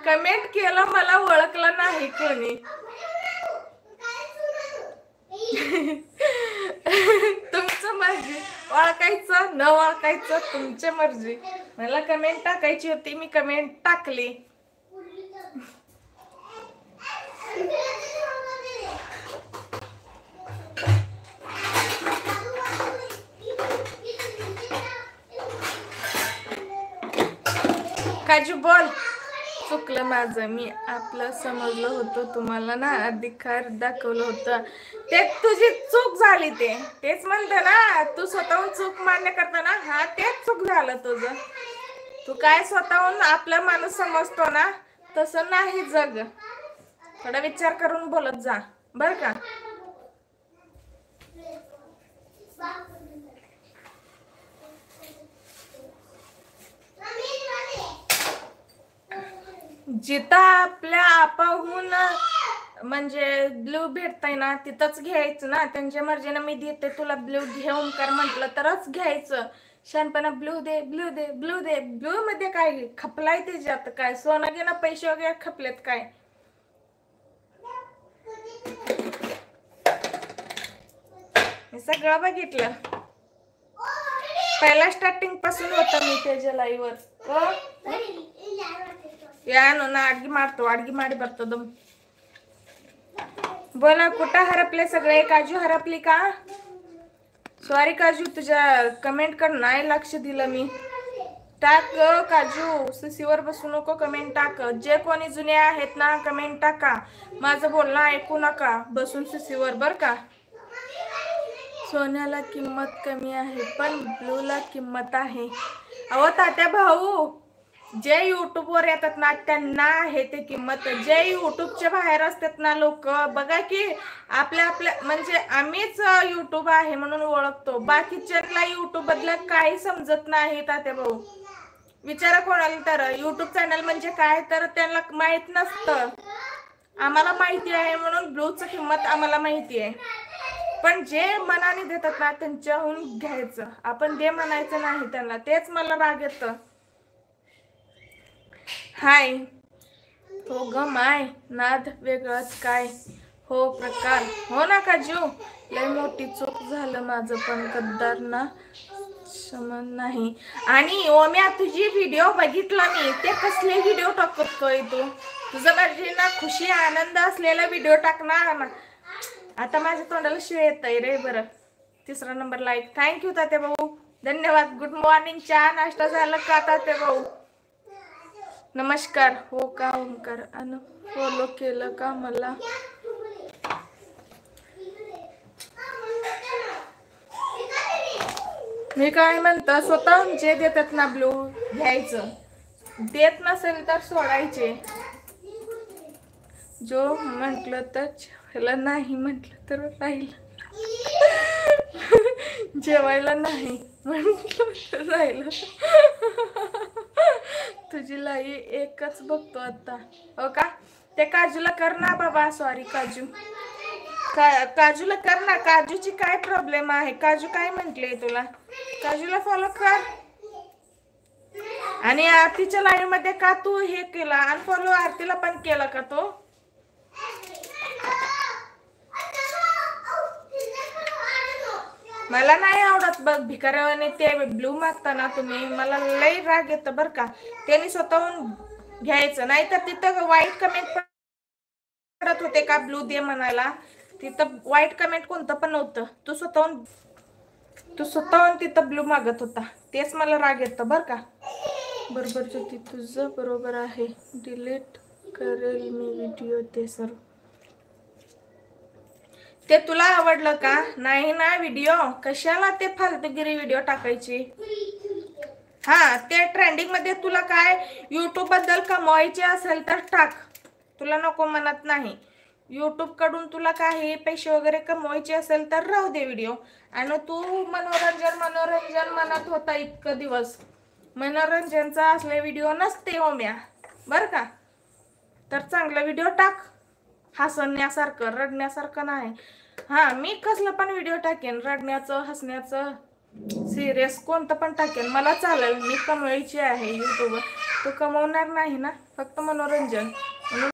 Comment केलं मला ओळखलं नाही कोणी. तुमचं मर्जी, ओळखायचं न ओळखायचं तुमची मर्जी. मला कमेंट टाकायची होती, मी कमेंट टाकली. काजू बोल. चुकलं माझं, मी आपलं समजलं होतं, तुम्हाला ना अधिकार दाखवलं होतं. ते तुझी चूक झाली. तेच म्हणते ना, तू स्वतःहून चूक मान्य करता ना, हा तेच चूक झालं तुझं. तू काय स्वतःहून आपला माणूस समजतो ना, तसं नाही जग. थोडा विचार करून बोलत जा बर का. जिथं आपल्या आपाहून म्हणजे ब्ल्यू भेटताय ना तिथंच घ्यायचं ना. त्यांच्या मर्जीने मी देते तुला ब्ल्यू घेऊन कर म्हटलं तरच घ्यायचं. शानपणा ब्ल्यू दे ब्ल्यू दे ब्ल्यू दे. ब्ल्यू मध्ये काय खपलाय त्याच्यात? काय सोनं घेणं पैसे वगैरे खपलेत काय? मी सगळं बघितलं. पहिला स्टार्टिंग पासून होता मी त्याच्या लाईव्ह वर. यानो ना अडगी मारतो, अडगी मारी बरतो दम. बोला कुठं हरपले सगळे? काजू हरपली का? सॉरी काजू, तुझ्या कमेंट कर नाही लक्ष दिलं मी. टाक काजू, सीसीवर बसू नको, कमेंट टाक. जे कोणी जुने आहेत ना कमेंट टाका. माझं बोलणं ऐकू नका बसून सीसीवर बर का. सोन्याला किंमत कमी आहे पण ब्लूला किंमत आहे. अहो तात्या भाऊ, जे युट्यूब वर येतात ना त्यांना आहे ते किंमत. जे युट्यूबच्या बाहेर असतात ना लोक, बघा की आपल्या म्हणजे आम्हीच युट्यूब आहे म्हणून ओळखतो, बाकीच्यांना युट्यूब बद्दल काही समजत नाही. तात्या भाऊ विचारा कोणाला तर युट्यूब चॅनल म्हणजे काय, तर त्यांना माहित नसतं. आम्हाला माहिती आहे म्हणून ब्लूची किंमत आम्हाला माहिती आहे. पण जे मनाने देतात ना त्यांच्याहून घ्यायचं, आपण दे म्हणायचं नाही त्यांना. तेच मला राग येतं. हाय हो ग माय, नाद वेगळंच काय हो प्रकार. हो ना काजू, लय मोठी चूक झालं माझं पण गद्दार ना समज नाही. आणि ओम्या तुझी व्हिडिओ बघितला मी, ते कसले व्हिडिओ टाकतोय तू? तुझं माझी ना खुशी आनंद असलेला व्हिडिओ टाकणार ना. आता माझ्या तोंडाला शिळ येतंय रे. बरं 3रा नंबर लाईक. थँक्यू तात्या भाऊ, धन्यवाद. Good morning. चहा नाश्ता झालं का तात्या भाऊ? नमस्कार. हो का ओमकार, अनफॉलो केलं का मला? मी काय म्हणतो, स्वतःहून जे देतात ना ब्लू घ्यायचं, देत नसेल तर सोडायचे. जो म्हटलं तर जेवायला, नाही म्हटलं तर राहिलं. जेवायला नाही म्हटलं तर राहिलं. तुझी लाई एकच बघतो आता. हो का? ते काजूला कर ना बाबा. सॉरी काजू, काजूला कर ना. काजूची काय प्रॉब्लेम आहे? काजू काय म्हंटले तुला? काजूला फॉलो कर. आणि आरतीच्या लाईव्ह मध्ये का तू हे केला अनफॉलो? आरतीला पण केला का तो? मला नाही आवडत बघ भिकाऱ्याने ते ब्लू मागताना तुम्ही. मला लई राग येतं बर का. त्यांनी स्वतःहून घ्यायचं, नाही तर तिथं वाईट कमेंट पडत होते का ब्लू दे म्हणायला. तिथं वाईट कमेंट कोणतं पण नव्हतं. तू स्वतःहून तिथं ब्लू मागत होता. तेच मला राग येतं बर का. बरोबर ज्योती, तुझं बरोबर आहे. डिलीट करेल मी व्हिडिओ ते सर्व. ते तुला आवडलं का? नाही ना व्हिडिओ, कशाला ते फालतूगिरी व्हिडिओ टाकायची. हा ते ट्रेंडिंग मध्ये तुला काय युट्यूब बद्दल कमवायचे असेल तर टाक, तुला नको म्हणत नाही. युट्यूब कडून तुला काही पैसे वगैरे कमवायचे असेल तर राहू दे व्हिडिओ. आणि तू मनोरंजन म्हणत होता इतकं दिवस, मनोरंजनचा असले व्हिडिओ नसते ओम्या बर का. तर चांगला व्हिडिओ टाक, हसण्यासारखं, रडण्यासारखं नाही. हा मी कसलं पण व्हिडिओ टाकेन, रडण्याचं हसण्याचं सिरियस कोणतं पण टाकेन, मला चालेल. मी कमवायची आहे युट्यूबवर, तू कमवणार नाही ना. फक्त मनोरंजन.